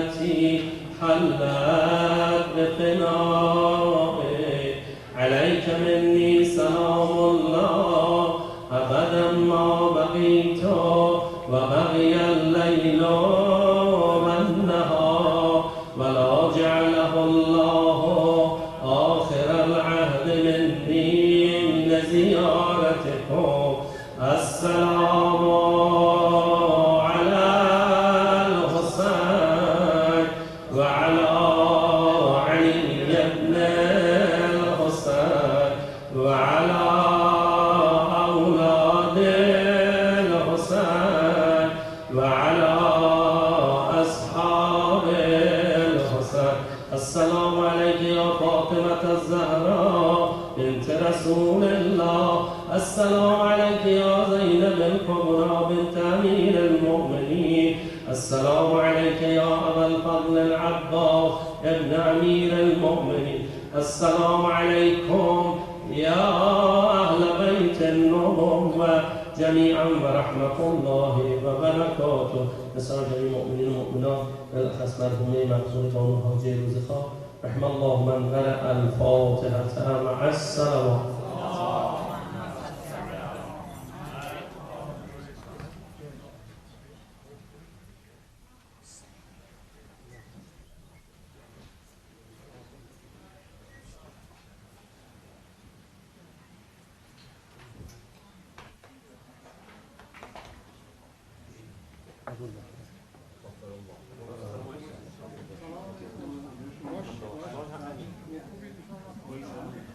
التي حلت بفنائه. عليك مني سلام الله أبدا ما بقيت وبقي الليل والنهار، ولا جعله الله آخر العهد مني لزيارتكم. السلام على الحسين وعلى علي بن الحسين وعلى أولاد الحسين وعلى أصحاب الحسين. السلام عليك يا فاطمة الزهراء بنت رسول الله. السلام عليك يا زينب الكبرى بنت أمير المؤمنين. السلام عليك يا أبا الفضل العباس ابن أمير المؤمنين. السلام عليكم يا أهل بيت النبوة جميعا ورحمة الله وبركاته. نسأل جميع المؤمنين والمؤمنات بالأخص مرحومين مغفور ومهاجر وزخاء رحم الله من قرأ الفاتحة مع الصلوات.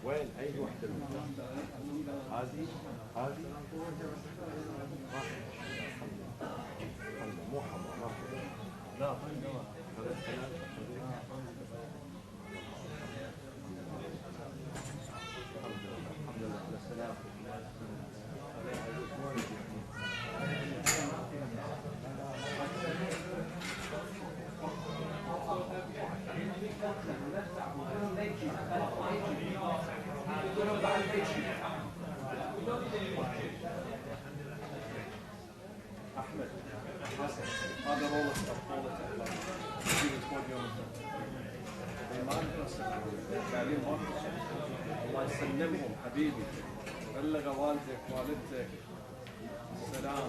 وين أي وحدة هذه مو حمراء لا الحمد لله على السلامة. أحمد حسن هذا رولة الله يسلمهم حبيبي. بلغ والدك والدتك السلام.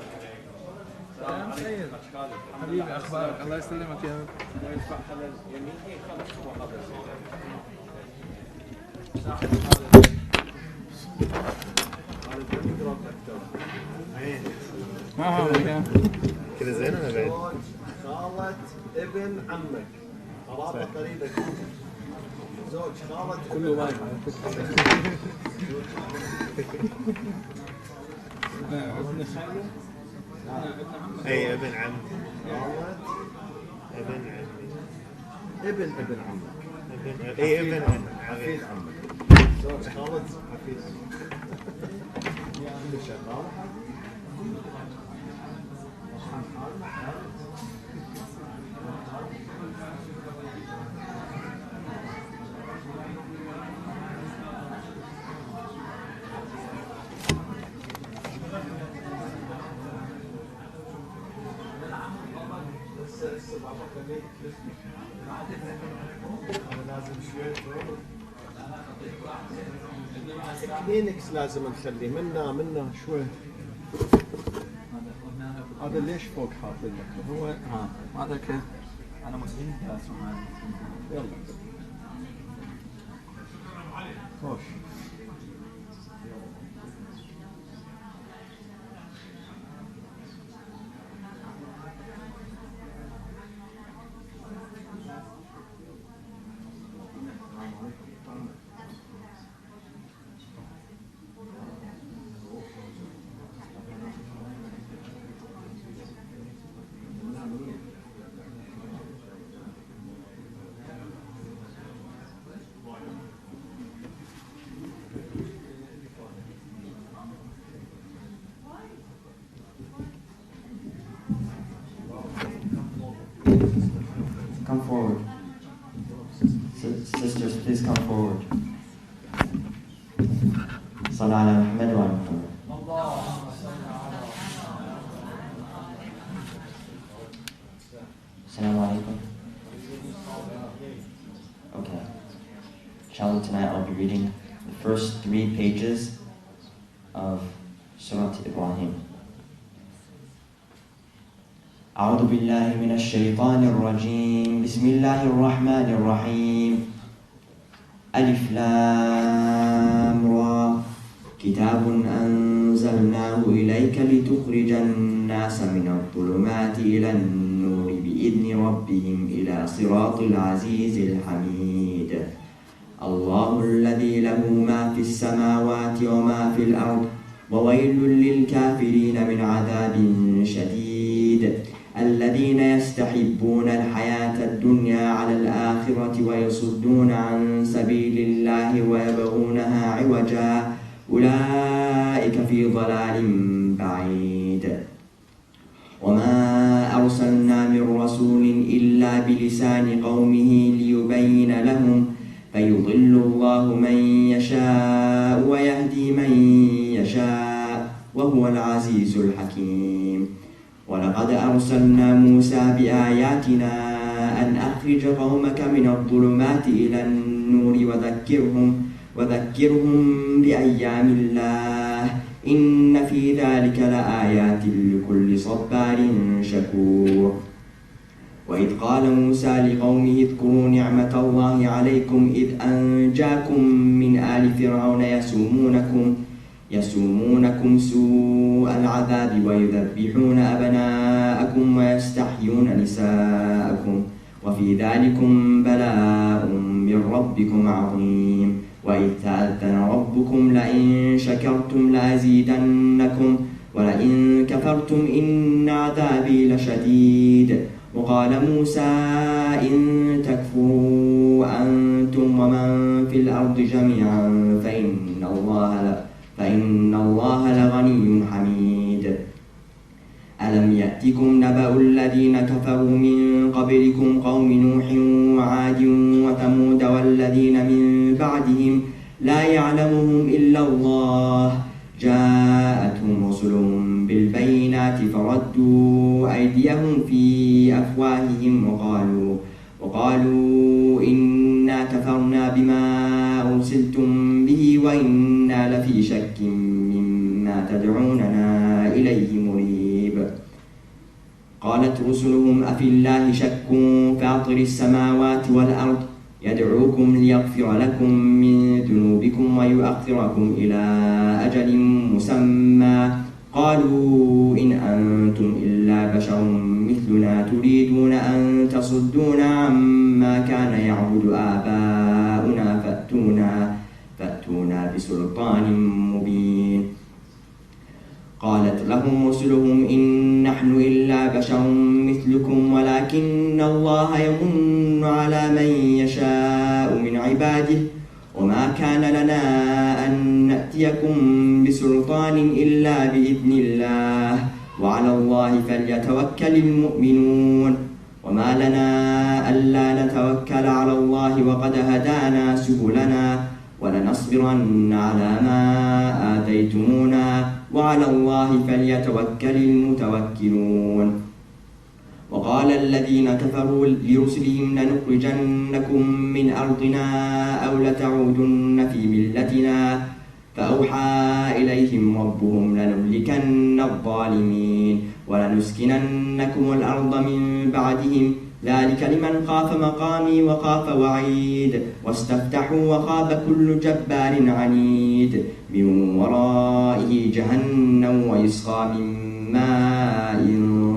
السلام عليكم حبيبي اخبارك؟ الله يسلمك يا رب. ويدفع على اليمين خلص هو هذا ما هو مكان كذا زين ولا بعيد؟ خالة ابن عمك قرابة قريبة زوج خالة كله وايد على فكرة. ابن خالي ابن عمك. اي ابن عم. ابن عمي. ابن عمك. اي ابن حفيد عمك. زوج خالد حفيد. كل شغالة لازم شوية كلينكس لازم نخليه منا شوي. هذا ليش فوق حاطين لك؟ هو هذا كيف انا مسلم يلا خوش. Come forward. Sisters, please come forward. صلى على محمد وعلى محمد. السلام عليكم. Inshallah, tonight I'll be reading the first 3 pages of Surah Ibrahim. أعوذ بالله من الشيطان الرجيم. بسم الله الرحمن الرحيم. ألف لام را. كتاب أنزلناه إليك لتخرج الناس من الظلمات إلى النور بإذن ربهم إلى صراط العزيز الحميد. الله الذي له ما في السماوات وما في الأرض وويل للكافرين من عذاب شديد. الذين يستحبون الحياة الدنيا على الآخرة ويصدون عن سبيل الله ويبغونها عوجا أولئك في ضلال بعيد. وما أرسلنا من رسول إلا بلسان قومه ليبين لهم فيضل الله من يشاء ويهدي من يشاء وهو العزيز الحكيم. ولقد أرسلنا موسى بآياتنا أن أخرج قومك من الظلمات إلى النور وذكرهم بأيام الله إن في ذلك لآيات لكل صبار شكور. وإذ قال موسى لقومه اذكروا نعمة الله عليكم إذ أنجاكم من آل فرعون يسومونكم سوء العذاب ويذبحون أبناءكم ويستحيون نساءكم وفي ذلكم بلاء من ربكم عظيم. وإذ تأذن ربكم لئن شكرتم لأزيدنكم ولئن كفرتم إن عذابي لشديد. وقال موسى إن تكفروا أنتم ومن في الأرض جميعا فإن الله لغني حميد. ألم يأتكم نبأ الذين كفروا من قبلكم قوم نوح وعاد وثمود والذين من بعدهم لا يعلمهم إلا الله جاءتهم رسلهم بالبينات فردوا أيديهم في أفواههم وقالوا إنا كفرنا بما أرسلتم به وإنا لفي شك مما تدعوننا إليه مريب. قالت رسلهم أفي الله شك فاطر السماوات والأرض يدعوكم ليغفر لكم من ذنوبكم ويؤخركم إلى أجل مسمى قالوا إن أنتم إلا بشر مثلنا تريدون أن تصدونا عما كان يعبد آباؤنا فأتونا بسلطان مبين. قالت لهم رسلهم إن نحن إلا بشر مثلكم ولكن الله يمن على من يشاء من عباده وما كان لنا أن نأتيكم بسلطان إلا بإذن الله وعلى الله فليتوكل المؤمنون. وما لنا ألا نتوكل على الله وقد هدانا سبلنا ولنصبرن على ما آتيتمونا وعلى الله فليتوكل المتوكلون. وقال الذين كفروا لرسلهم لنخرجنكم من أرضنا أو لتعودن في ملتنا فأوحى إليهم ربهم لنهلكن الظالمين ولنسكننكم الأرض من بعدهم ذلك لمن خاف مقامي وخاف وعيد واستفتحوا وخاب كل جبار عنيد من ورائه جهنم ويسقى من ماء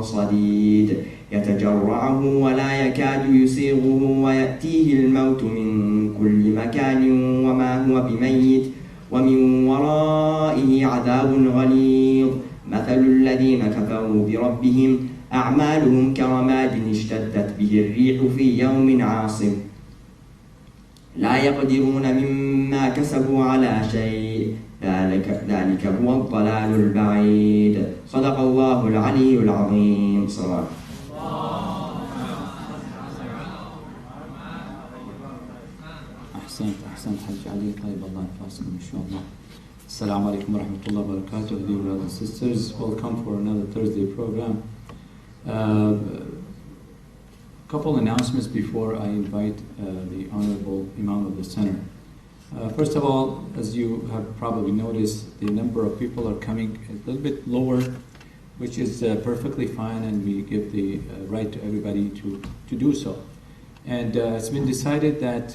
صديد يتجرعه ولا يكاد يسيغه ويأتيه الموت من كل مكان وما هو بميت ومن ورائه عذاب غليظ. مثل الذين كفروا بربهم أعمالهم كرماد اشتدت به الريح في يوم عاصف لا يقدرون مما كسبوا على شيء ذلك هو الضلال البعيد. صدق الله العلي العظيم. صلاة. أحسنت حج علي. طيب الله يحفظكم إن شاء الله. Assalamu alaikum wa rahmatullahi wa barakatuh. Dear brothers and sisters, welcome for another Thursday program. Couple announcements before I invite the Honorable Imam of the Center. First of all, as you have probably noticed, the number of people are coming a little bit lower, which is perfectly fine, and we give the right to everybody to do so. And it's been decided that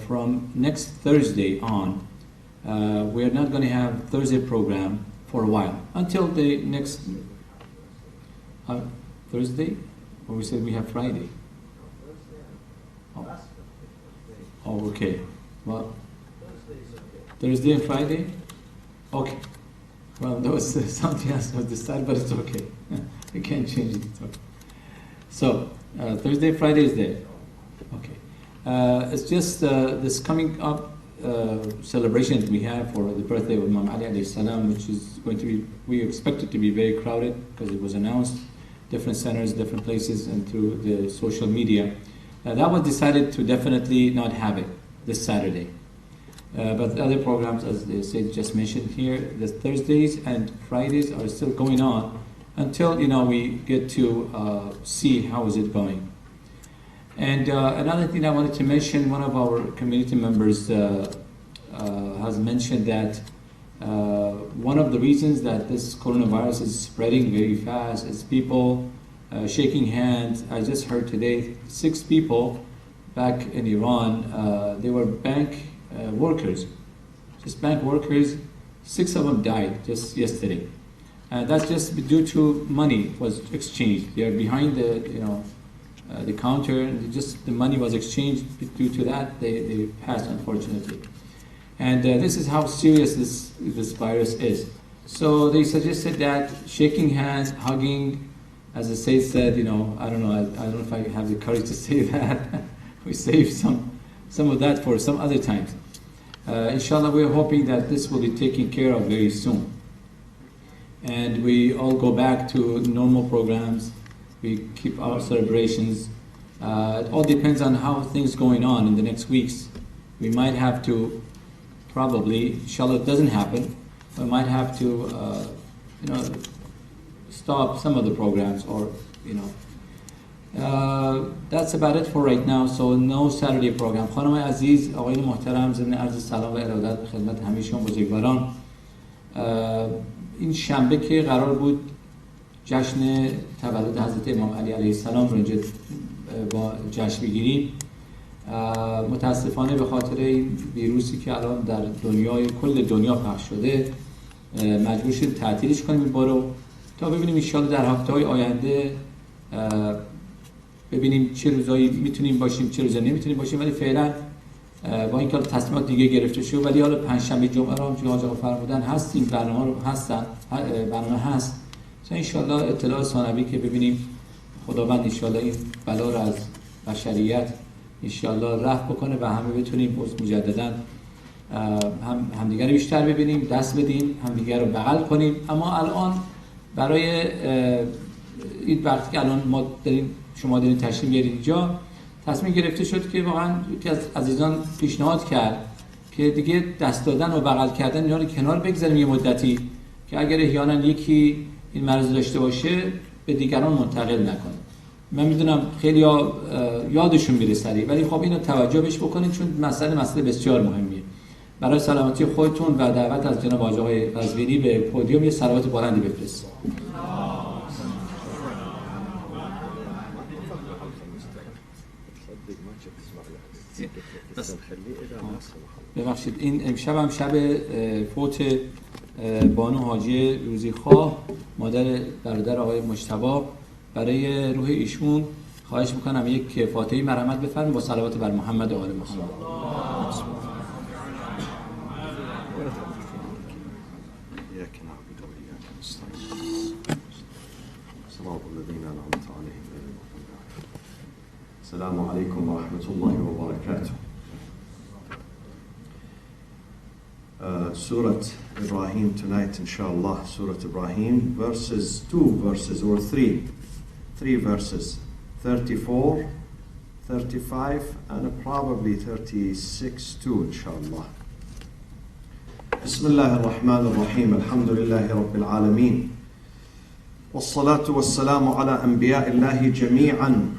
from next Thursday on, we're not going to have Thursday program for a while, until the next Thursday, or we said we have Friday. Oh, okay. Well, Thursday and Friday? Okay. Well, that was something else was decided, but it's okay. We can't change it. It's okay. So, Thursday, Friday is there. Okay. It's just this coming up celebration that we have for the birthday of Imam Ali alayhi salam, which is going to be, we expect it to be very crowded because it was announced, different centers, different places, and through the social media. That was decided to definitely not have it this Saturday. But the other programs, as they said, just mentioned here, the Thursdays and Fridays are still going on until we get to see how is it going. And another thing I wanted to mention, one of our community members has mentioned that one of the reasons that this coronavirus is spreading very fast is people shaking hands. I just heard today 6 people back in Iran, they were bank workers, just bank workers, 6 of them died just yesterday. That's just due to money was exchanged. They are behind the counter, and just the money was exchanged. Due to that, they passed, unfortunately. And this is how serious this virus is. So they suggested that shaking hands, hugging, as the Sayyid said, I don't know if I have the courage to say that. We save some of that for some other times. Inshallah, we are hoping that this will be taken care of very soon. And we all go back to normal programs. We keep our celebrations. It all depends on how things going on in the next weeks. We might have to, probably, inshallah it doesn't happen, we might have to, stop some of the programs, or, that's about it for right now. So no Saturday program. خانم عزیز، آقایان محترم، ضمن عرض سلام و ارادت به خدمت همه شما بزرگواران، این شنبه که قرار بود جشن تولد حضرت امام علی علیه السلام رو اینجا با جشن بگیریم، متاسفانه به خاطر این ویروسی که الان در کل دنیا پخش شده مجبور شدیم تعطیلش کنیم این بارو تا ببینیم انشاءالله در هفته‌های آینده ببینیم چه روزایی میتونیم باشیم، چه روزایی نمیتونیم باشیم. ولی فعلا با اینکه تصمیمات دیگه گرفته شده، ولی حالا پنجشنبه جمعه رو همونجوری حاج آقا فرمودن هستیم، برنامه هست. ان شاءالله اطلاع ثانوی که ببینیم خداوند ان شاءالله این بلا رو از بشریت ان شاءالله رفع بکنه و همه بتونیم مجددا همدیگر رو بیشتر ببینیم، دست بدیم، همدیگر رو بغل کنیم. اما الان برای این وقتی که الان شما دارین تشریف میارید اینجا، تصمیم گرفته شد که واقعا یکی از عزیزان پیشنهاد کرد که دیگه دست دادن و بغل کردن اینا رو کنار بگذاریم یه مدتی، که اگر احیانا یکی این مرض داشته باشه به دیگران منتقل نکنه. من میدونم خیلی یادشون میره سریع، ولی خب اینو توجه بهش بکنید، چون مسئله بسیار مهمیه برای سلامتی خودتون. و دعوت از جناب حاج آقای قزوینی به پودیوم یه صلوات بلندی بفرست. ببخشید، این امشب هم شب فوت بانو حاجی روزیخواه، مادر برادر آقای مجتبی. برای روح ایشون خواهش میکنم یک فاتحه مرحمت بفرمایید با صلوات بر محمد و آل محمد. السلام عليكم ورحمة الله وبركاته. Surah Ibrahim tonight, inshallah. Surah Ibrahim, two verses or three verses, 34, 35, and probably 36 too, inshallah. بسم الله الرحمن الرحيم. الحمد لله رب العالمين. والصلاة والسلام على أنبياء الله جميعا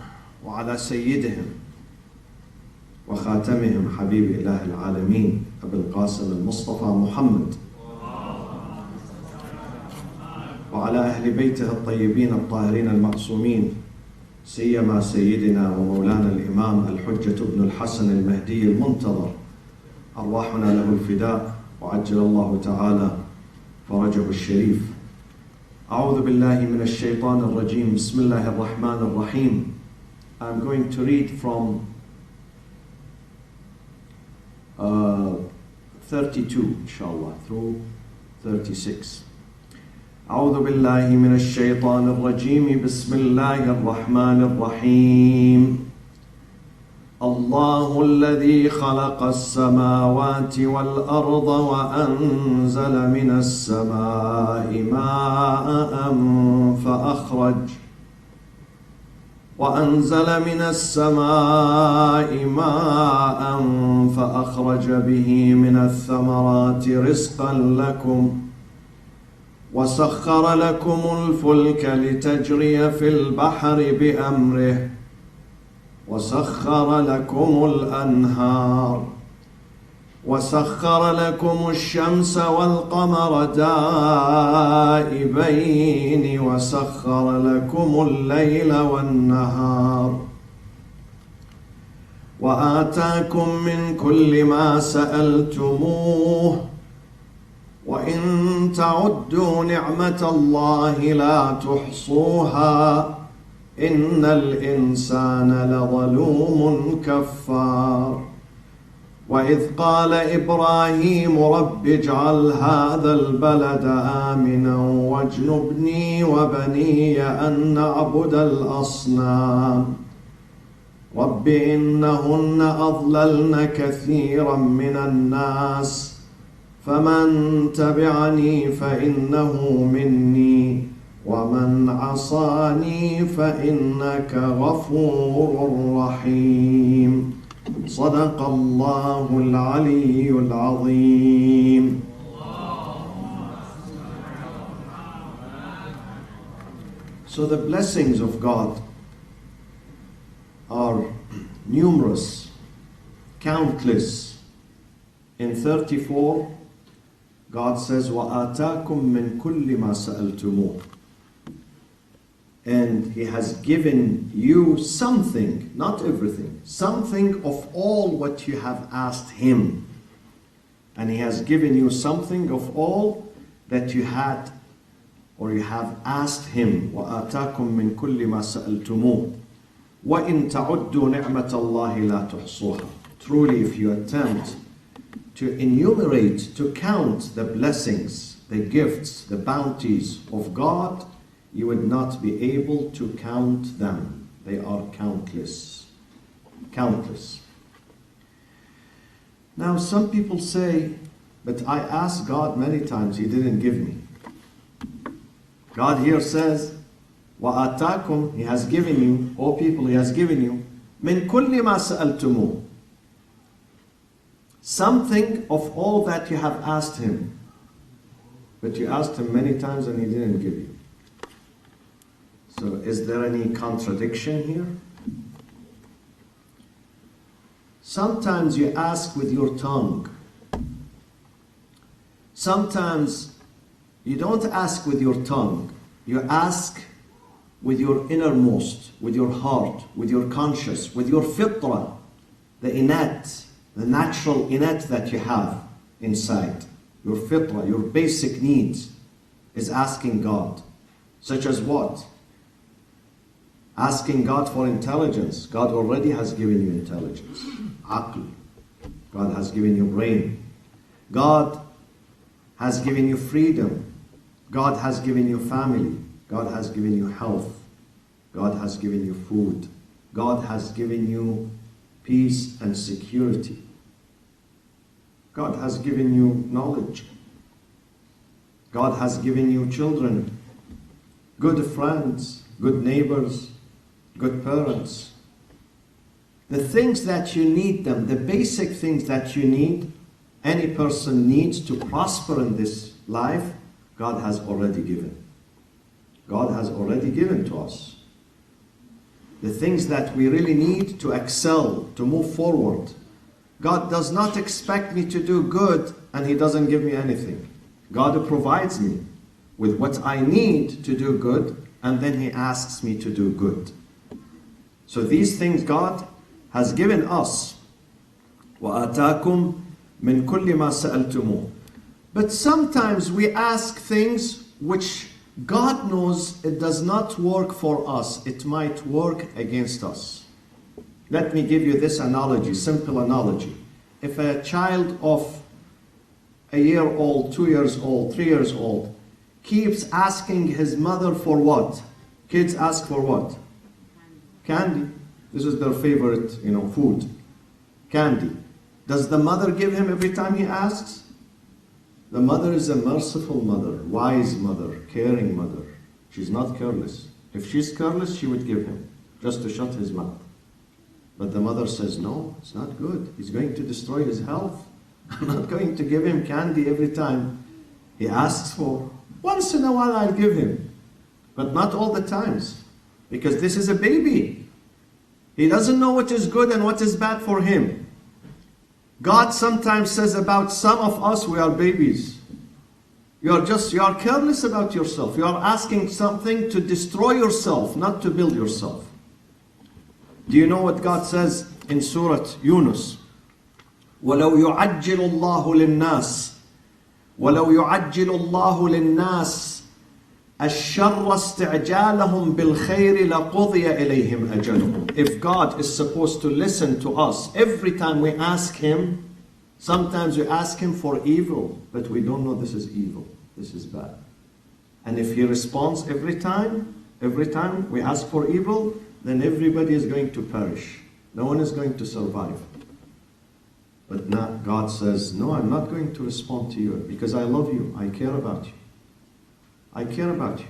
وعلى سيدهم وخاتمهم حبيب إله العالمين أبي القاسم المصطفى محمد وعلى أهل بيته الطيبين الطاهرين المعصومين، سيما سيدنا ومولانا الإمام الحجة ابن الحسن المهدي المنتظر، أرواحنا له الفداء وعجل الله تعالى فرجه الشريف. أعوذ بالله من الشيطان الرجيم. بسم الله الرحمن الرحيم. I'm going to read from 32 inshallah through 36. أعوذ بالله من الشيطان الرجيم. بسم الله الرحمن الرحيم. الله الذي خلق السماوات والأرض وأنزل من السماء ماء فأخرج به من الثمرات رزقا لكم وسخر لكم الفلك لتجري في البحر بأمره وسخر لكم الأنهار وسخر لكم الشمس والقمر دائبين وسخر لكم الليل والنهار وآتاكم من كل ما سألتموه وإن تعدوا نعمة الله لا تحصوها إن الإنسان لظلوم كفار. وإذ قال إبراهيم رب اجعل هذا البلد آمنا واجنبني وبني أن نعبد الأصنام رب إنهن أضللن كثيرا من الناس فمن تبعني فإنه مني ومن عصاني فإنك غفور رحيم. صدق الله العلي العظيم. So the blessings of God are numerous, countless. In 34, God says, وَآتَاكُم مِّن كُلِّ مَا سَأَلْتُمُوهُ. And He has given you something, not everything, something of all what you have asked Him. And He has given you something of all that you had or you have asked Him. وَآتَاكُم مِّن كُلِّ مَا سَأَلْتُمُوهُ وَإِن تَعُدُّوا نِعْمَةَ اللَّهِ لَا تُحْصُوهَا. Truly, if you attempt to enumerate, to count the blessings, the gifts, the bounties of God, you would not be able to count them. They are countless. Countless. Now, some people say, but I asked God many times, He didn't give me. God here says, وَآتَاكُمْ, He has given you, O people, He has given you, مِن كُلِّ مَا سَأَلْتُمُوهُ. Something of all that you have asked Him. But you asked Him many times and He didn't give you. So is there any contradiction here? Sometimes you ask with your tongue. Sometimes you don't ask with your tongue. You ask with your innermost, with your heart, with your conscience, with your fitra, the innate, the natural innate that you have inside. Your fitra, your basic needs is asking God. Such as what? Asking God for intelligence. God already has given you intelligence. Aql. God has given you brain. God has given you freedom. God has given you family. God has given you health. God has given you food. God has given you peace and security. God has given you knowledge. God has given you children, good friends, good neighbors, good parents. The things that you need them, the basic things that you need, any person needs to prosper in this life, God has already given. God has already given to us. the things that we really need to excel, to move forward. God does not expect me to do good and He doesn't give me anything. God provides me with what I need to do good, and then He asks me to do good. So these things God has given us. وَآتَاكُمْ مِنْ كُلِّ مَا سَأَلْتُمُوهُ. But sometimes we ask things which God knows it does not work for us. It might work against us. Let me give you this analogy, simple analogy. If a child of a year old, 2 years old, 3 years old, keeps asking his mother for what? Kids ask for what? Candy. This is their favorite, food. Candy. Does the mother give him every time he asks? The mother is a merciful mother, wise mother, caring mother. She's not careless. If she's careless, she would give him, just to shut his mouth. But the mother says, no, it's not good. He's going to destroy his health. I'm not going to give him candy every time he asks for. Once in a while I'll give him, but not all the times, because this is a baby. He doesn't know what is good and what is bad for him. God sometimes says about some of us, we are babies. You are careless about yourself. You are asking something to destroy yourself, not to build yourself. Do you know what God says in Surah Yunus? وَلَوْ يُعَجِّلُ اللَّهُ لِلنَّاسِ الشَّرَّ اسْتِعْجَالَهُمْ بِالْخَيْرِ لَقُضِيَ إِلَيْهِمْ أَجَلُهُم. If God is supposed to listen to us every time we ask Him, sometimes we ask Him for evil, but we don't know this is evil, this is bad. And if He responds every time we ask for evil, then everybody is going to perish. No one is going to survive. But now God says, no, I'm not going to respond to you because I love you. I care about you. I care about you.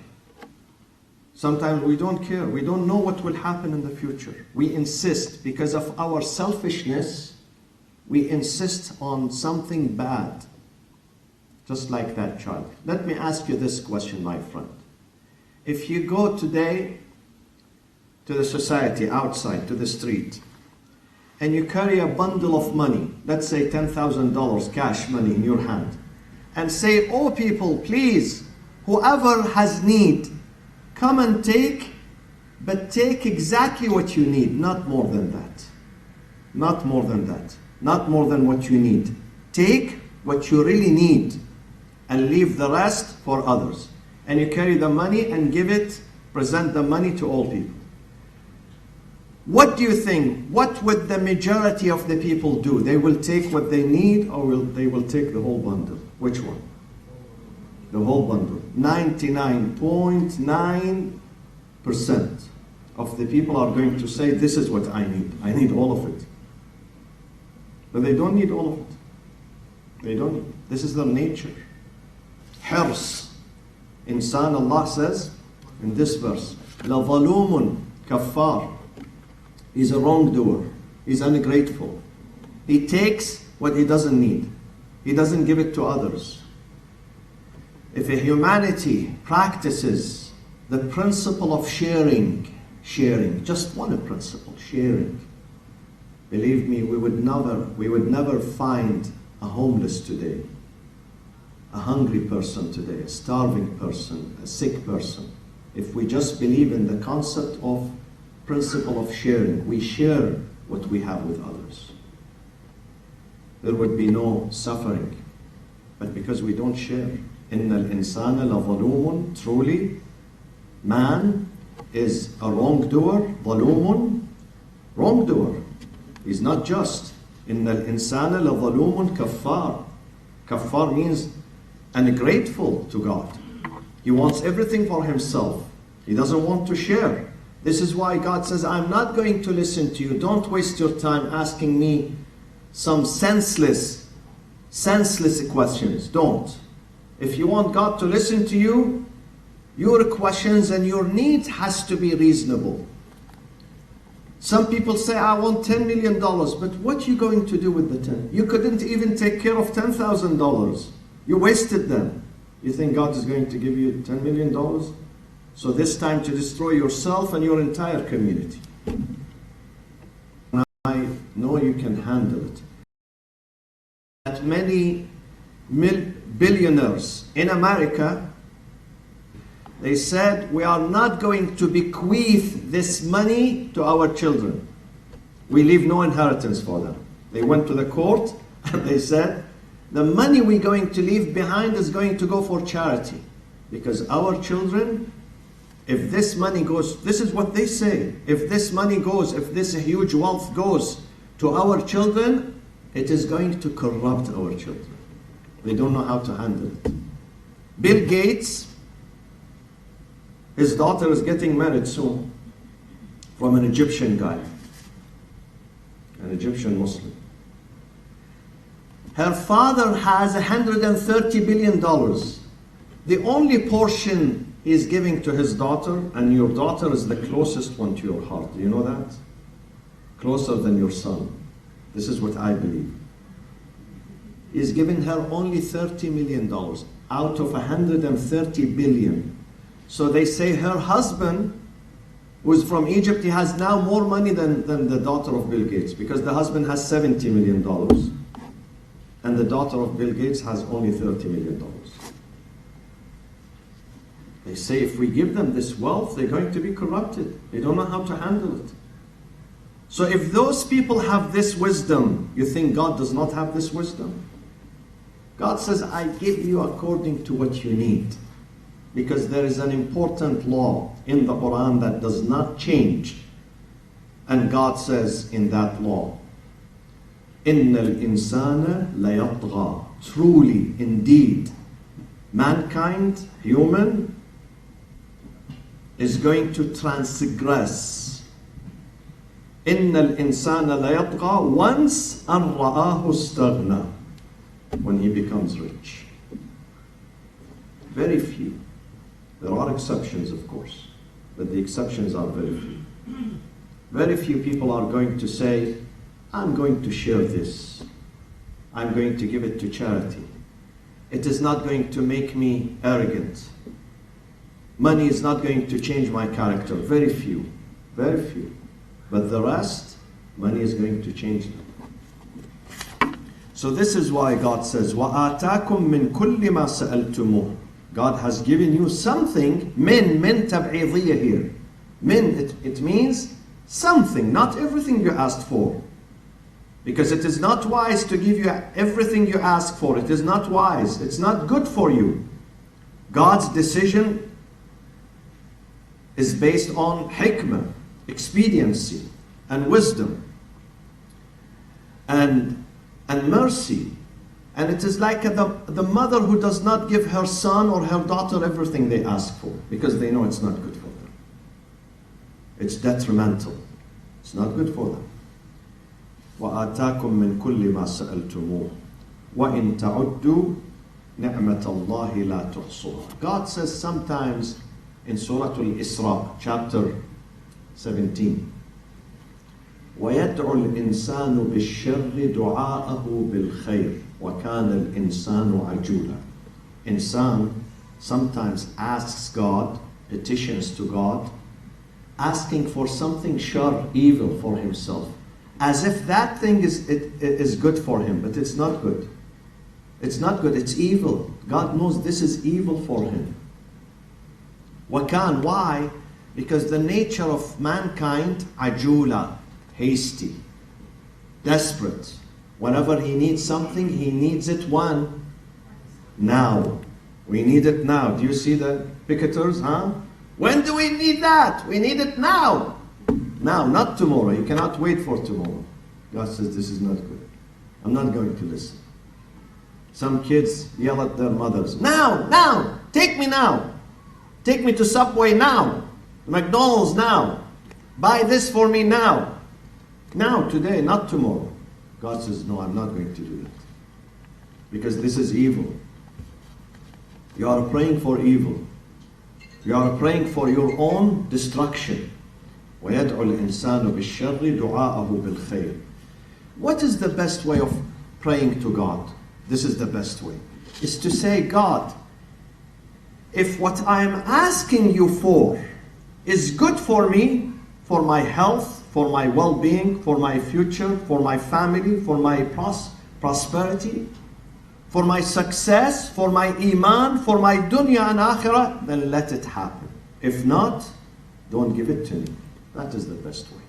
Sometimes we don't care. We don't know what will happen in the future. We insist, because of our selfishness, we insist on something bad. Just like that child. Let me ask you this question, my friend. If you go today to the society outside, to the street, and you carry a bundle of money, let's say $10,000 cash money in your hand, and say, oh people, please, whoever has need, come and take, but take exactly what you need, not more than that. Not more than that. Not more than what you need. Take what you really need and leave the rest for others. And you carry the money and present the money to all people. What do you think? What would the majority of the people do? They will take what they need, or they will take the whole bundle? Which one? The whole bundle. 99.9% of the people are going to say, this is what I need. I need all of it. But they don't need all of it. They don't need. This is their nature. Hirs. Insan, Allah says in this verse, لَظَلُومٌ كَفَّارٌ. He's a wrongdoer. He's ungrateful. He takes what he doesn't need. He doesn't give it to others. If a humanity practices the principle of sharing, just one principle, sharing, believe me, we would never find a homeless today, a hungry person today, a starving person, a sick person. If we just believe in the concept of principle of sharing, we share what we have with others, there would be no suffering. But because we don't share, إِنَّ الْإِنسَانَ لَظَلُومٌ. Truly, man is a wrongdoer. ظَلُومٌ, wrongdoer. He's not just. إِنَّ الْإِنسَانَ لَظَلُومٌ كَفَّارٌ. Kaffar means ungrateful to God. He wants everything for himself. He doesn't want to share. This is why God says, I'm not going to listen to you. Don't waste your time asking me some senseless questions. Don't. If you want God to listen to you, your questions and your needs has to be reasonable. Some people say, I want $10 million, but what are you going to do with the 10? You couldn't even take care of $10,000. You wasted them. You think God is going to give you $10 million? So this time to destroy yourself and your entire community. I know you can handle it. That many billionaires in America, they said, we are not going to bequeath this money to our children. We leave no inheritance for them. They went to the court and they said, the money we're going to leave behind is going to go for charity. Because our children, if this money goes, this is what they say, if this money goes, if this huge wealth goes to our children, it is going to corrupt our children. They don't know how to handle it. Bill Gates, his daughter is getting married soon from an Egyptian guy, an Egyptian Muslim. Her father has $130 billion. The only portion he's giving to his daughter, and your daughter is the closest one to your heart. Do you know that? Closer than your son. This is what I believe. He's giving her only $30 million out of $130 billion. So they say her husband, who's from Egypt, he has now more money than the daughter of Bill Gates, because the husband has $70 million and the daughter of Bill Gates has only $30 million. They say if we give them this wealth, they're going to be corrupted. They don't know how to handle it. So if those people have this wisdom, you think God does not have this wisdom? God says, I give you according to what you need. Because there is an important law in the Quran that does not change. And God says in that law, إِنَّ الْإِنسَانَ لَيَطْغَى. Truly, indeed, mankind, human, is going to transgress. إِنَّ الْإِنسَانَ لَيَطْغَى once أَنْ رَآهُ اسْتَغْنَى. When he becomes rich. Very few. There are exceptions, of course, but the exceptions are very few. Very few people are going to say, I'm going to share this. I'm going to give it to charity. It is not going to make me arrogant. Money is not going to change my character. Very few. Very few. But the rest, money is going to change them. So this is why God says, وَآتَاكُم مِّن كُلِّ مَا سَأَلْتُمُوهُ. God has given you something, min tab'idiyya here. Min, it means something, not everything you asked for. Because it is not wise to give you everything you ask for. It is not wise. It's not good for you. God's decision is based on hikmah, expediency, and wisdom, and mercy. And it is like the mother who does not give her son or her daughter everything they ask for, because they know it's not good for them. It's detrimental. It's not good for them. وَآتَاكُم مِّن كُلِّ مَا سَأَلْتُمُوهُ وَإِن تَعُدُّوا نِعْمَةَ اللَّهِ لَا تُحْصُوهَا. God says sometimes in Surah Al-Isra, chapter 17, وَيَدْعُ الْإِنسَانُ بِالشَّرِّ دُعَاءَهُ بِالْخَيْرِ وَكَانَ الْإِنسَانُ عَجُولًا. Insan sometimes asks God, petitions to God, asking for something shar, evil for himself, as if that thing is good for him, but it's not good. It's not good, it's evil. God knows this is evil for him. Wakan, why? Because the nature of mankind, ajula, hasty, desperate. Whenever he needs something, he needs it now. We need it now. Do you see the picketers, huh? When do we need that? We need it now. Now, not tomorrow. You cannot wait for tomorrow. God says this is not good. I'm not going to listen. Some kids yell at their mothers, now, take me now. Take me to Subway now. McDonald's now. Buy this for me now. Now, today, not tomorrow. God says, no, I'm not going to do that. Because this is evil. You are praying for evil. You are praying for your own destruction. وَيَدْعُ الْإِنسَانُ بِالشَّرِّ دُعَاءَهُ بِالْخَيْرِ. What is the best way of praying to God? This is the best way. Is to say, God, if what I am asking you for is good for me, for my health, for my well-being, for my future, for my family, for my prosperity, for my success, for my iman, for my dunya and akhirah, then let it happen. If not, don't give it to me. That is the best way.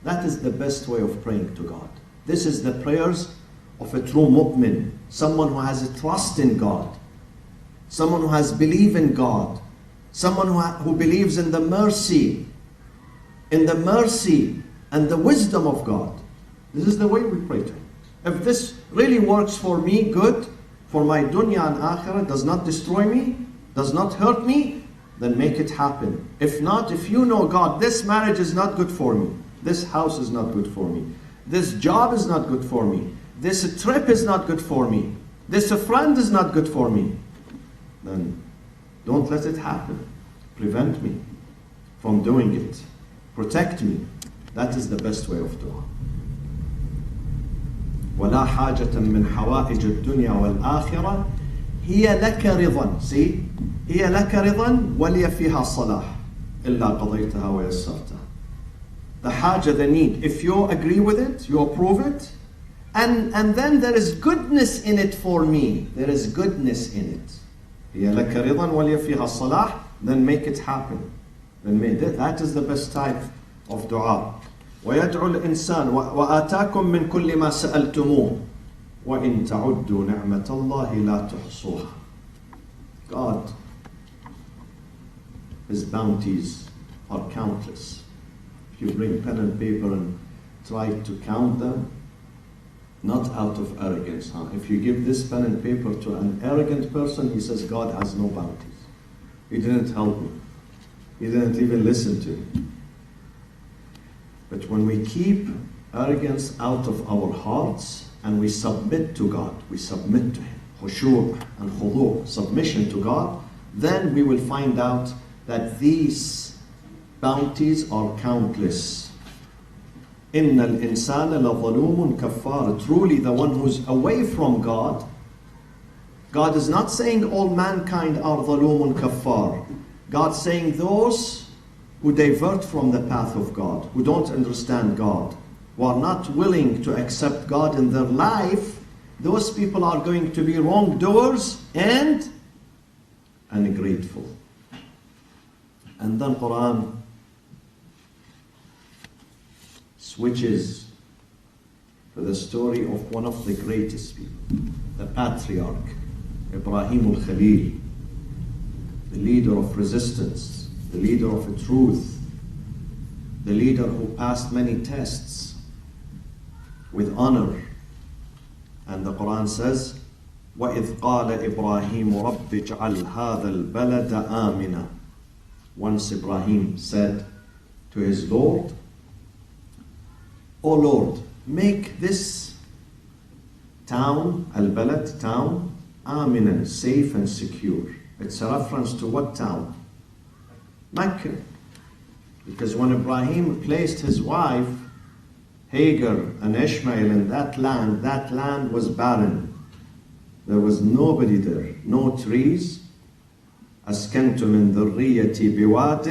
That is the best way of praying to God. This is the prayers of a true mu'min, someone who has a trust in God, someone who has belief in God, someone who believes in the mercy and the wisdom of God. This is the way we pray to Him. If this really works for me, good, for my dunya and akhirah, does not destroy me, does not hurt me, then make it happen. If not, if you know God, this marriage is not good for me, this house is not good for me, this job is not good for me, this trip is not good for me, this friend is not good for me, then don't let it happen. Prevent me from doing it. Protect me. That is the best way of dua. وَلَا حَاجَةً مِّنْ حَوَائِجِ الدُّنْيَا وَالْآخِرَةِ هِيَ لَكَ رِضًا. See? هِيَ لَكَ رِضًا وَلِيَ فِيهَا صَلَاحٌ إِلَّا قَضَيْتَهَا وَيَسَّرْتَهَا. The haja, the need. If you agree with it, you approve it, and then there is goodness in it for me. There is goodness in it. هِيَ لَكَ رِضًا وَلِيَ فِيهَا صَلَاحٌ. Then make it happen. Then that is the best type of dua. وَيَدْعُ الْإِنسَانُ وَآتَاكُم مِّن كُلِّ مَا سَأَلْتُمُوهُ وَإِن تَعُدُّوا نِعْمَةَ اللَّهِ لَا تُحْصُوهَا. God, His bounties are countless. If you bring pen and paper and try to count them, not out of arrogance. If you give this pen and paper to an arrogant person, he says, God has no bounties. He didn't help me. He didn't even listen to me. But when we keep arrogance out of our hearts and we submit to God, we submit to Him, khushu' and khudu', submission to God, then we will find out that these bounties are countless. إِنَّ الْإِنسَانَ لَظَلُومٌ كَفَّارٌ. Truly the one who's away from God, God is not saying all mankind are ظَلُومٌ كَفَّارٌ. God's saying those who divert from the path of God, who don't understand God, who are not willing to accept God in their life, those people are going to be wrongdoers and ungrateful. And then Quran switches to the story of one of the greatest people, the patriarch, Ibrahim al-Khalil, the leader of resistance, the leader of the truth, the leader who passed many tests with honor. And the Quran says, وَإِذْ قَالَ إِبْرَاهِيمُ رَبِّ اجْعَلْ هَذَا الْبَلَدَ آمِنًا. Once Ibrahim said to his Lord, O Lord, make this town, al-balad, town, aminan, safe and secure. It's a reference to what town? Mecca. Because when Ibrahim placed his wife, Hagar and Ishmael in that land was barren. There was nobody there, no trees. أسكنت من ذريتي بواد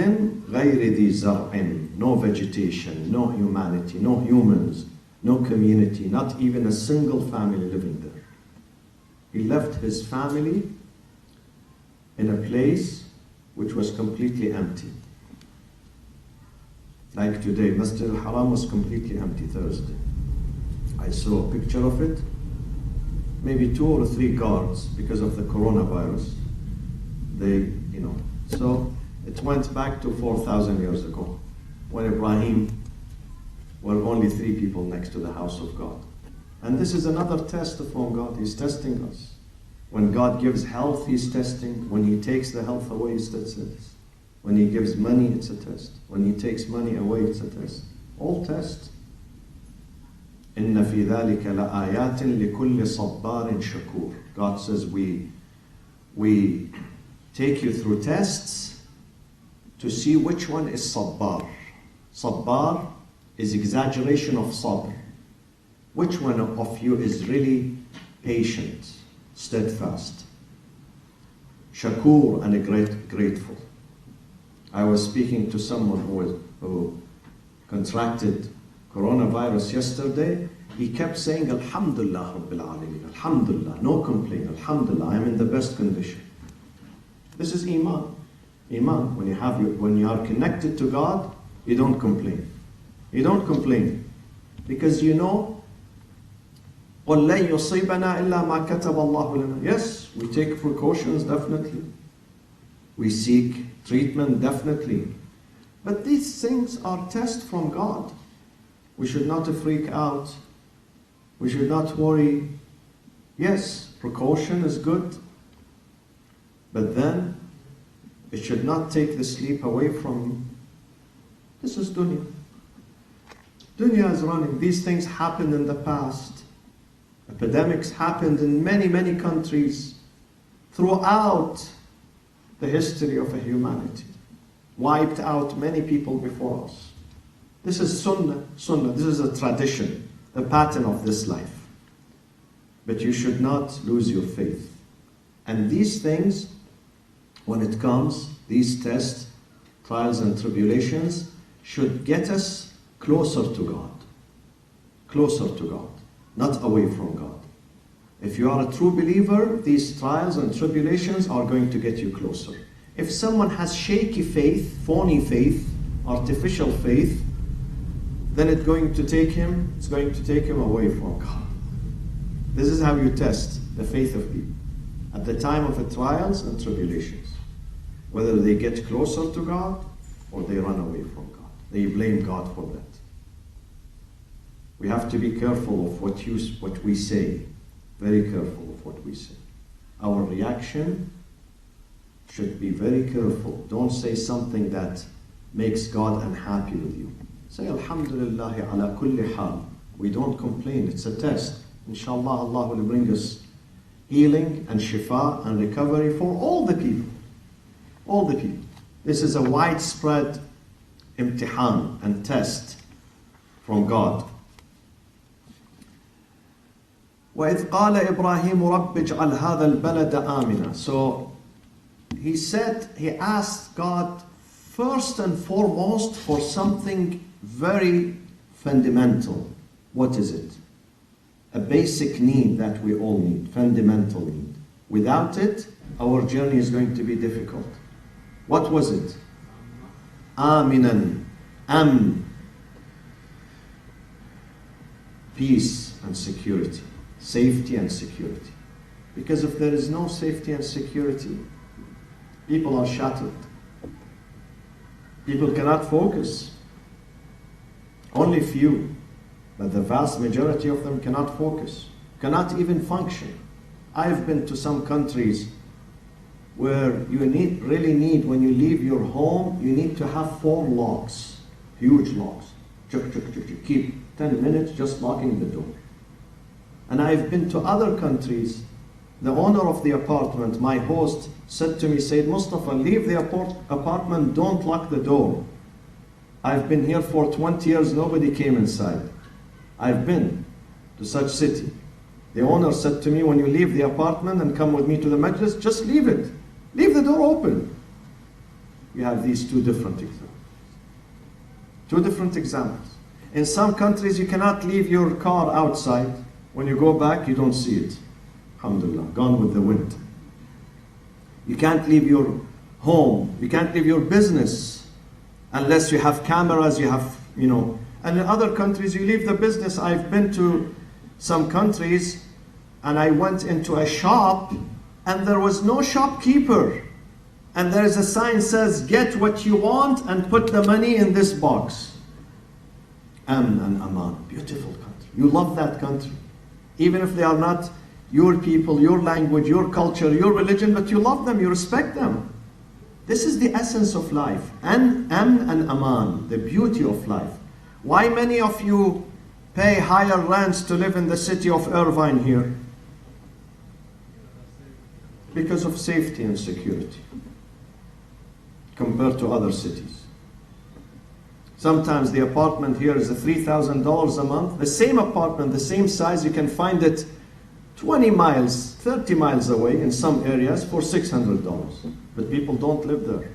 غير ذي زرع. No vegetation, no humanity, no humans, no community, not even a single family living there. He left his family in a place which was completely empty. Like today, Masjid al-Haram was completely empty Thursday. I saw a picture of it. Maybe 2 or 3 guards because of the coronavirus. So it went back to 4,000 years ago, when Ibrahim were only 3 people next to the house of God. And this is another test from God. He's testing us. When God gives health, He's testing. When He takes the health away, it's a test. When He gives money, it's a test. When He takes money away, it's a test. All tests. إِنَّ فِي ذَلِكَ لَآيَاتٍ لِكُلِّ صَبَّارٍ شَكُورٍ. God says we take you through tests to see which one is sabbar. Sabbar is exaggeration of sabr. Which one of you is really patient, steadfast, shakur, and grateful? I was speaking to someone who contracted coronavirus yesterday, he kept saying, Alhamdulillah Rabbil Alameen, Alhamdulillah, no complaint, Alhamdulillah, I am in the best condition. This is Iman. Iman, when you are connected to God, you don't complain. You don't complain. Because you know, قُلْ لَن يُصِيبَنَا إِلَّا مَا كَتَبَ اللَّهُ لَنَا. Yes, we take precautions, definitely. We seek treatment, definitely. But these things are tests from God. We should not freak out. We should not worry. Yes, precaution is good. But then, it should not take the sleep away from you. This is dunya. Dunya is running. These things happened in the past. Epidemics happened in many, many countries throughout the history of humanity. Wiped out many people before us. This is sunnah. This is a tradition, the pattern of this life. But you should not lose your faith. And these things, when it comes, these tests, trials and tribulations, should get us closer to God. Closer to God, not away from God. If you are a true believer, these trials and tribulations are going to get you closer. If someone has shaky faith, phony faith, artificial faith, then it's going to take him away from God. This is how you test the faith of people. At the time of the trials and tribulations, whether they get closer to God or they run away from God. They blame God for that. We have to be careful of what we say. Very careful of what we say. Our reaction should be very careful. Don't say something that makes God unhappy with you. Say Alhamdulillah ala kulli hal. We don't complain. It's a test. Inshallah, Allah will bring us healing and shifa and recovery for all the people. All the people. This is a widespread imtihan and test from God. وَإِذْ قَالَ إِبْرَاهِيمُ رَبِّ اجْعَلْ هَذَا الْبَلَدَ آمِنًا. So he asked God first and foremost for something very fundamental. What is it? A basic need that we all need, fundamental need. Without it, our journey is going to be difficult. What was it? Aminan, amn, peace and security, safety and security. Because if there is no safety and security, people are shattered. People cannot focus. Only few, but the vast majority of them cannot focus, cannot even function. I've been to some countries where you really need, when you leave your home, you need to have 4 locks, huge locks. Keep 10 minutes just locking the door. And I've been to other countries. The owner of the apartment, my host, said to me, Sayyid Mustafa, leave the apartment, don't lock the door. I've been here for 20 years, nobody came inside. I've been to such city. The owner said to me, when you leave the apartment and come with me to the majlis, just leave it. Leave the door open. We have these 2 different examples. 2 different examples. In some countries, you cannot leave your car outside. When you go back, you don't see it. Alhamdulillah, gone with the wind. You can't leave your home. You can't leave your business unless you have cameras, you have, And in other countries, you leave the business. I've been to some countries and I went into a shop and there was no shopkeeper. And there is a sign that says, get what you want and put the money in this box. Amn and Aman, beautiful country. You love that country. Even if they are not your people, your language, your culture, your religion, but you love them, you respect them. This is the essence of life. Amn and Aman, the beauty of life. Why many of you pay higher rents to live in the city of Irvine here? Because of safety and security compared to other cities. Sometimes the apartment here is $3,000 a month. The same apartment, the same size, you can find it 20 miles, 30 miles away in some areas for $600. But people don't live there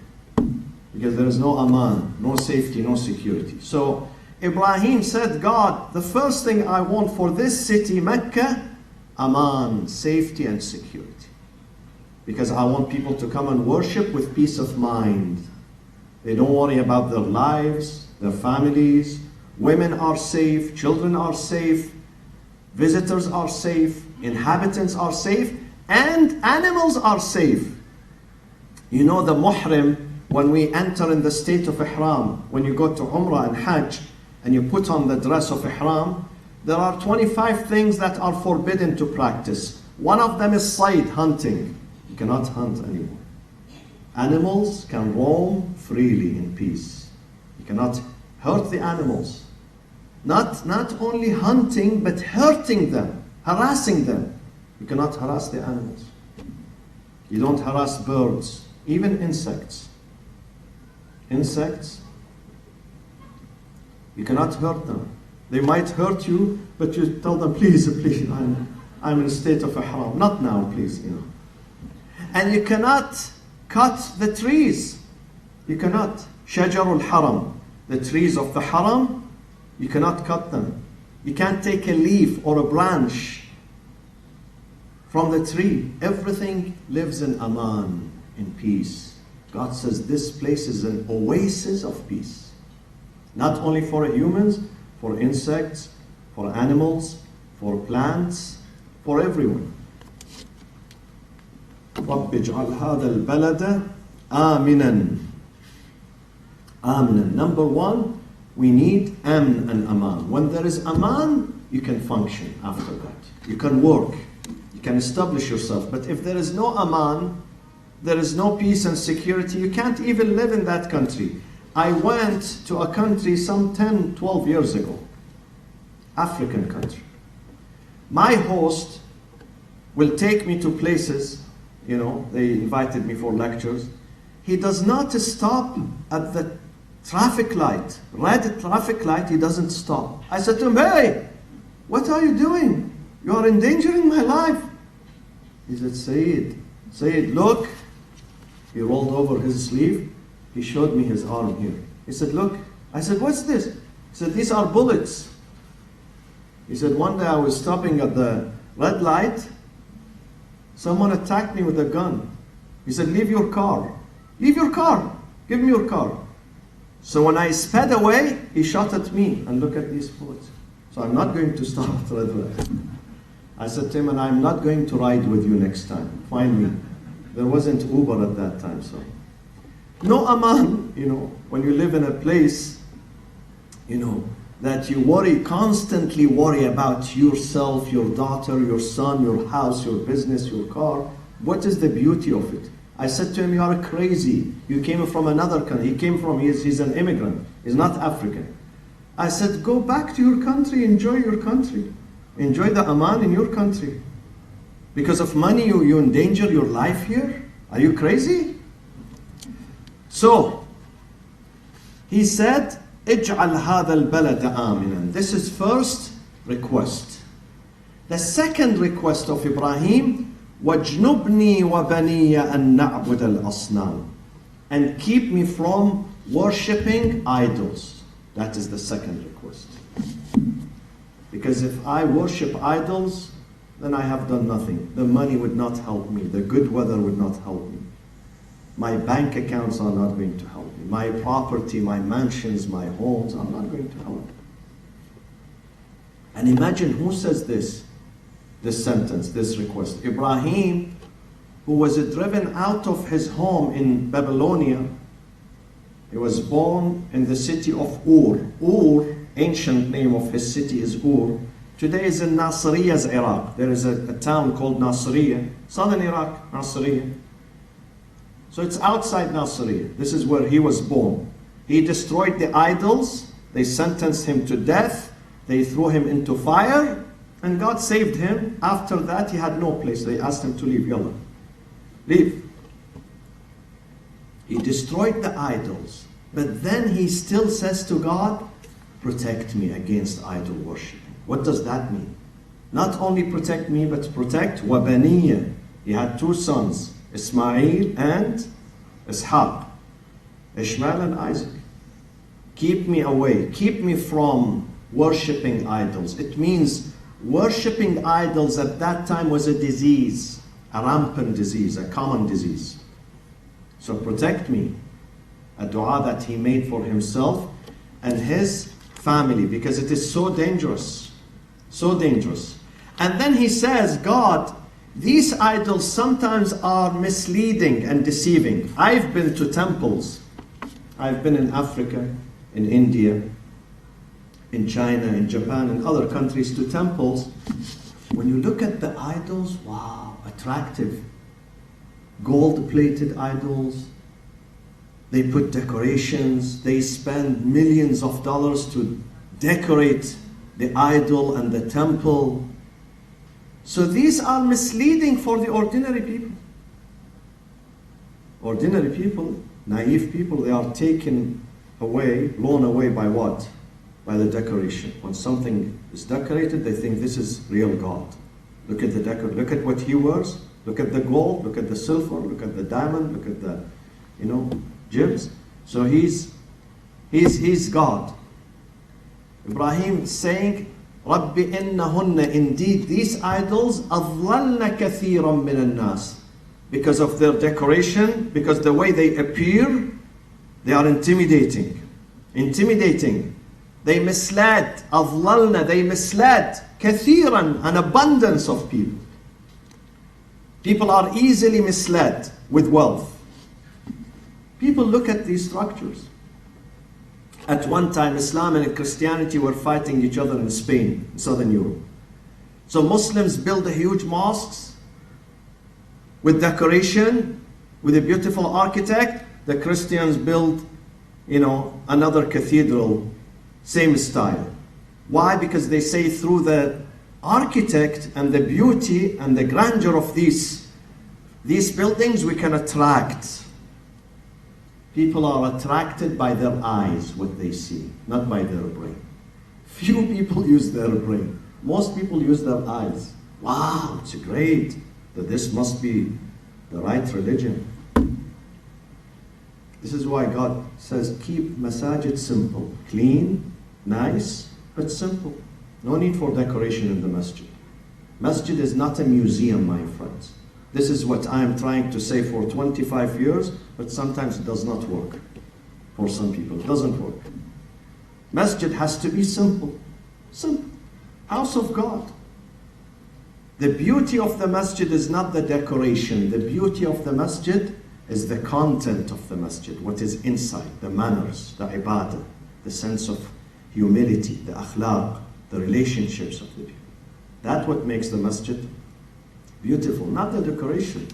because there is no aman, no safety, no security. So Ibrahim said, God, the first thing I want for this city, Mecca, aman, safety and security. Because I want people to come and worship with peace of mind. They don't worry about their lives, their families. Women are safe, children are safe, visitors are safe, inhabitants are safe, and animals are safe. You know the muhrim, when we enter in the state of ihram, when you go to Umrah and Hajj, and you put on the dress of ihram, there are 25 things that are forbidden to practice. One of them is sayd, hunting. You cannot hunt anymore. Animals can roam freely in peace. You cannot hurt the animals. Not only hunting, but hurting them, harassing them. You cannot harass the animals. You don't harass birds, even insects. Insects, you cannot hurt them. They might hurt you, but you tell them, please, I'm in a state of ihram. Not now, please, And you cannot cut the trees. You cannot. Shajarul haram, the trees of the haram, you cannot cut them. You can't take a leaf or a branch from the tree. Everything lives in aman, in peace. God says this place is an oasis of peace. Not only for humans, for insects, for animals, for plants, for everyone. رب اجعل هذا البلد آمنا. آمنا. Number one, we need amn and aman. When there is aman, you can function after that. You can work. You can establish yourself. But if there is no aman, there is no peace and security, you can't even live in that country. I went to a country some 10, 12 years ago. African country. My host will take me to places, they invited me for lectures. He does not stop at the traffic light, red traffic light, he doesn't stop. I said to him, hey, what are you doing? You are endangering my life. He said, Sayyid, look. He rolled over his sleeve. He showed me his arm here. He said, look. I said, what's this? He said, these are bullets. He said, one day I was stopping at the red light. Someone attacked me with a gun. He said, leave your car. Leave your car. Give me your car. So when I sped away, he shot at me. And look at these bullets. So I'm not going to stop at the red light. I said to him, and I'm not going to ride with you next time. Find me. There wasn't Uber at that time, so. No aman, when you live in a place, that you constantly worry about yourself, your daughter, your son, your house, your business, your car. What is the beauty of it? I said to him, you are crazy. You came from another country. He's an immigrant. He's not African. I said, go back to your country, enjoy your country. Enjoy the aman in your country. Because of money, you endanger your life here? Are you crazy? So, he said, اجعل هذا البلد آمنا. This is first request. The second request of Ibrahim, وَاجْنُبْنِي وَبَنِيَّ أَن نَعْبُدَ الْأَصْنَامِ. And keep me from worshipping idols. That is the second request. Because if I worship idols, then I have done nothing. The money would not help me. The good weather would not help me. My bank accounts are not going to help me. My property, my mansions, my homes are not going to help me. And imagine who says this sentence, this request. Ibrahim, who was driven out of his home in Babylonia. He was born in the city of Ur. Ur, ancient name of his city is Ur. Today is in Nasiriyah's Iraq. There is a town called Nasiriyah, southern Iraq, Nasiriyah. So it's outside Nasiriyah. This is where he was born. He destroyed the idols. They sentenced him to death. They threw him into fire. And God saved him. After that, he had no place. They asked him to leave. Yalla, leave. He destroyed the idols. But then he still says to God, protect me against idol worship. What does that mean? Not only protect me, but protect Wabaniya. He had two sons, Ismail and Ishaq. Ishmael and Isaac. Keep me away. Keep me from worshipping idols. It means worshipping idols at that time was a disease, a rampant disease, a common disease. So protect me. A dua that he made for himself and his family, because it is so dangerous. So dangerous. And then he says, God, these idols sometimes are misleading and deceiving. I've been to temples. I've been in Africa, in India, in China, in Japan, in other countries to temples. When you look at the idols, wow, attractive. Gold-plated idols. They put decorations. They spend millions of dollars to decorate the idol and the temple. So these are misleading for the ordinary people. Ordinary people, naive people, they are taken away, blown away by what? By the decoration. When something is decorated, they think this is real God. Look at the look at what he wears. Look at the gold. Look at the silver. Look at the diamond. Look at the, gems. So he's God. Ibrahim is saying, Rabbi innahunna, indeed these idols أضللن كثيرا من الناس, because of their decoration, because the way they appear, they are intimidating. They misled. أضللن, they misled كثيرا, an abundance of people. People are easily misled with wealth. People look at these structures. At one time, Islam and Christianity were fighting each other in Spain, in Southern Europe. So Muslims build a huge mosques with decoration, with a beautiful architect. The Christians build, another cathedral, same style. Why? Because they say through the architect and the beauty and the grandeur of these buildings, we can attract. People are attracted by their eyes, what they see, not by their brain. Few people use their brain. Most people use their eyes. Wow, it's great. That this must be the right religion. This is why God says, keep masajid simple. Clean, nice, but simple. No need for decoration in the masjid. Masjid is not a museum, my friends. This is what I am trying to say for 25 years, but sometimes it does not work. For some people, it doesn't work. Masjid has to be simple. Simple. House of God. The beauty of the masjid is not the decoration. The beauty of the masjid is the content of the masjid, what is inside, the manners, the ibadah, the sense of humility, the akhlaq, the relationships of the people. That's what makes the masjid beautiful, not the decoration,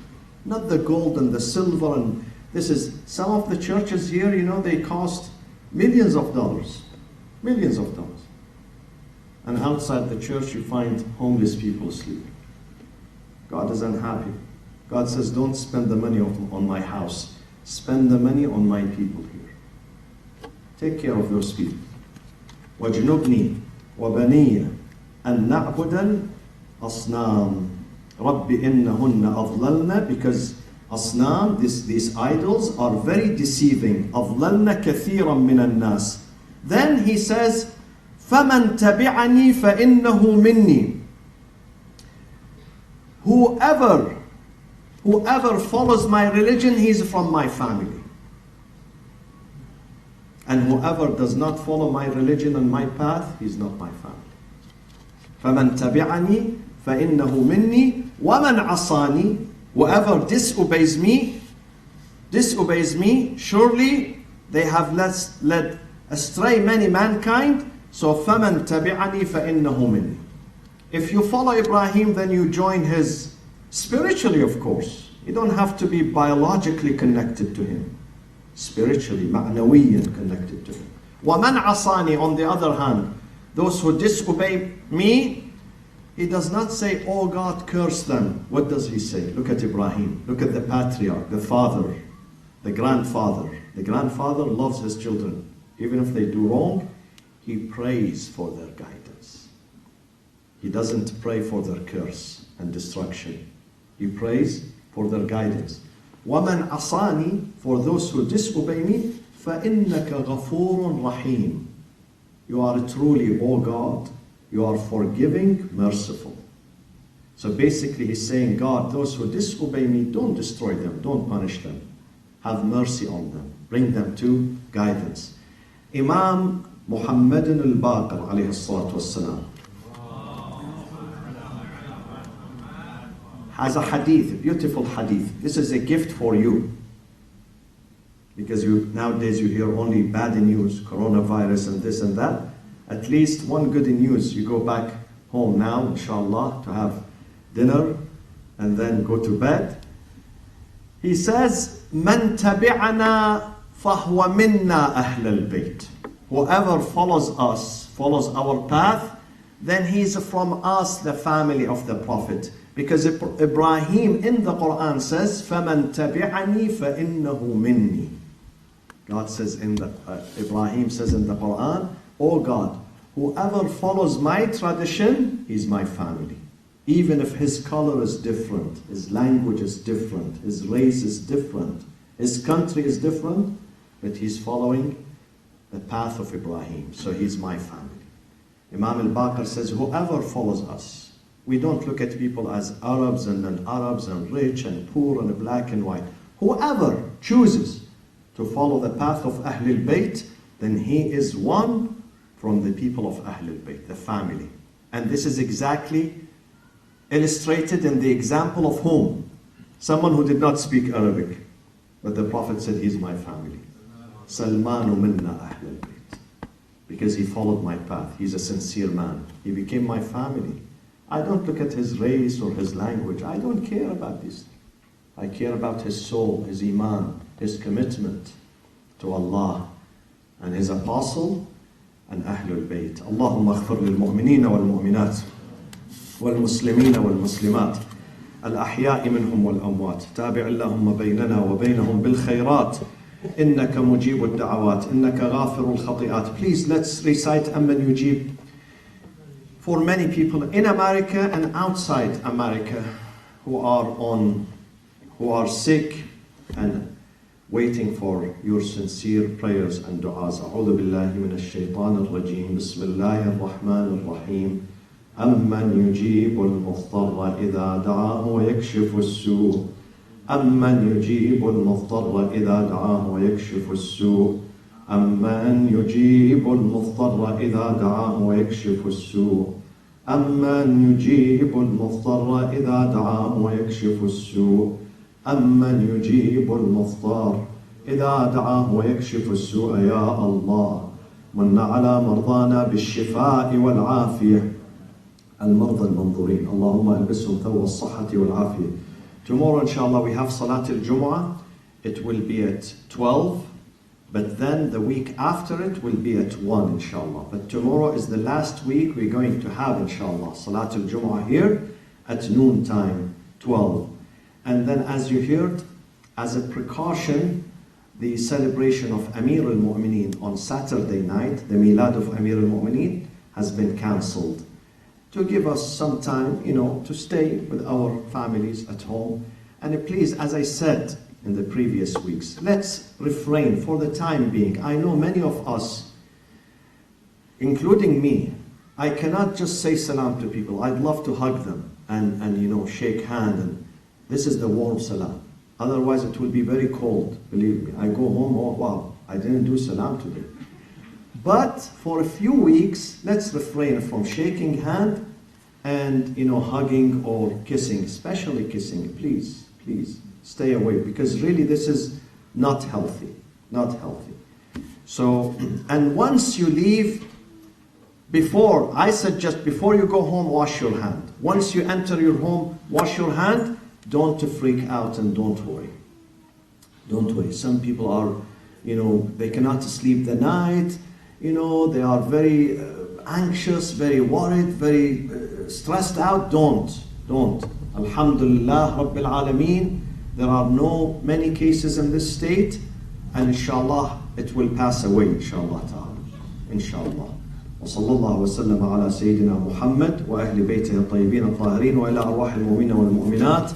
not the gold and the silver. And this is, some of the churches here, they cost millions of dollars. Millions of dollars. And outside the church you find homeless people sleeping. God is unhappy. God says, don't spend the money on my house. Spend the money on my people here. Take care of those people. وَجْنُبْنِي وَبَنِيَّ أَن نَعْبُدَ الْأَصْنَامِ Rabbi innahunna adlalna, because asnam, these idols, are very deceiving. Adlalna kathiran min al-nas. Then he says, فَمَنْ تَبِعَنِي فَإِنَّهُ مِنِّي. Whoever follows my religion, he is from my family. And whoever does not follow my religion and my path, he is not my family. فَمَنْ تَبِعَنِي فَإِنَّهُ مِنِّي وَمَنْ عَصَانِي. Whoever disobeys me, surely they have led astray many mankind. So فَمَنْ تَبِعَنِي فَإِنَّهُ مِنِّي. If you follow Ibrahim, then you join his, spiritually of course. You don't have to be biologically connected to him. Spiritually, ma'nawiyan connected to him. وَمَنْ عَصَانِي, on the other hand, those who disobey me, he does not say, oh God, curse them. What does he say? Look at Ibrahim. Look at the patriarch, the father, the grandfather. The grandfather loves his children. Even if they do wrong, he prays for their guidance. He doesn't pray for their curse and destruction. He prays for their guidance. وَمَنْ عَصَانِي, for those who disobey me, فَإِنَّكَ غَفُورٌ رَحِيمٌ. You are truly, O God, you are forgiving, merciful. So basically he's saying, God, those who disobey me, don't destroy them, don't punish them. Have mercy on them. Bring them to guidance. Imam Muhammadin al-Baqir alayhi salatu wassalam has a hadith, a beautiful hadith. This is a gift for you. Because nowadays you hear only bad news, coronavirus and this and that. At least one good news. You go back home now, inshallah, to have dinner and then go to bed. He says, "Man tabi'ana fahuwa minna ahl al-bayt." Whoever follows us, follows our path, then he is from us, the family of the Prophet. Because Ibrahim in the Quran says, فَمَن تَبِعَنِي فَإِنَّهُ مِنِّي. God says Ibrahim says in the Quran, "Oh God, whoever follows my tradition, he's my family. Even if his color is different, his language is different, his race is different, his country is different, but he's following the path of Ibrahim, so he's my family." Imam al-Baqir says, whoever follows us, we don't look at people as Arabs and non-Arabs and rich and poor and black and white. Whoever chooses to follow the path of Ahlul Bayt, then he is one from the people of Ahlul Bayt, the family. And this is exactly illustrated in the example of whom? Someone who did not speak Arabic, but the Prophet said, he's my family. Salmanu minna Ahlul Bayt. Because he followed my path. He's a sincere man. He became my family. I don't look at his race or his language. I don't care about these things. I care about his soul, his iman, his commitment to Allah and his apostle and Ahlul Bayt. Allahumma aghfir lil mu'minina wal mu'minat wal muslimina wal muslimat al ahya'i minhum wal amwat. Tabi' Allahumma baynana wa baynahum bil khayrat. Innaka mujibud da'awat. Innaka ghafirul khati'at. Please let's recite Amman Yujib for many people in America and outside America who are sick and waiting for your sincere prayers and du'as. أعوذ بالله من الشيطان الرجيم. بسم الله الرحمن الرحيم. أمن يجيب المضطر إذا دعاه ويكشف السوء. أمن يجيب المضطر إذا دعاه ويكشف السوء. أمن يجيب المضطر إذا دعاه ويكشف السوء. أمن يجيب المضطر إذا دعاه ويكشف السوء. أمن يجيب المضطر إذا دعاه ويكشف السوء. يا الله من على مرضانا بالشفاء والعافية. المرضى المنظورين اللهم ألبسهم ثوب الصحة والعافية. Tomorrow inshallah we have Salat al-Jumu'ah. It will be at 12. But then the week after it will be at 1, inshallah. But tomorrow is the last week we're going to have, inshallah, Salatul Jumu'ah here at noon time, 12. And then as you heard, as a precaution, the celebration of Amir al-Mu'mineen on Saturday night, the Milad of Amir al-Mu'mineen, has been cancelled. To give us some time, to stay with our families at home. And please, as I said, in the previous weeks, let's refrain for the time being. I know many of us, including me, I cannot just say salam to people. I'd love to hug them and shake hand. And this is the warm salam. Otherwise it will be very cold, believe me. I go home, oh wow, I didn't do salam today. But for a few weeks, let's refrain from shaking hand and hugging or kissing, especially kissing. Please, please. Stay away, because really this is not healthy, not healthy. So, and once you leave, I suggest before you go home, wash your hand. Once you enter your home, wash your hand. Don't freak out and don't worry. Don't worry. Some people are, they cannot sleep the night. They are very anxious, very worried, very stressed out. Don't. Alhamdulillah Rabbil Alameen. There are many cases in this state, and inshallah it will pass away, inshallah ta'ala. Inshallah. وصلى الله وسلم على سيدنا محمد وأهل بيته الطيبين الطاهرين وإلى أرواح المؤمنين والمؤمنات.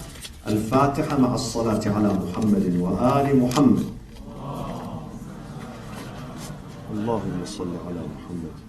الفاتحة مع الصلاة على محمد وآل محمد. اللهم صل على محمد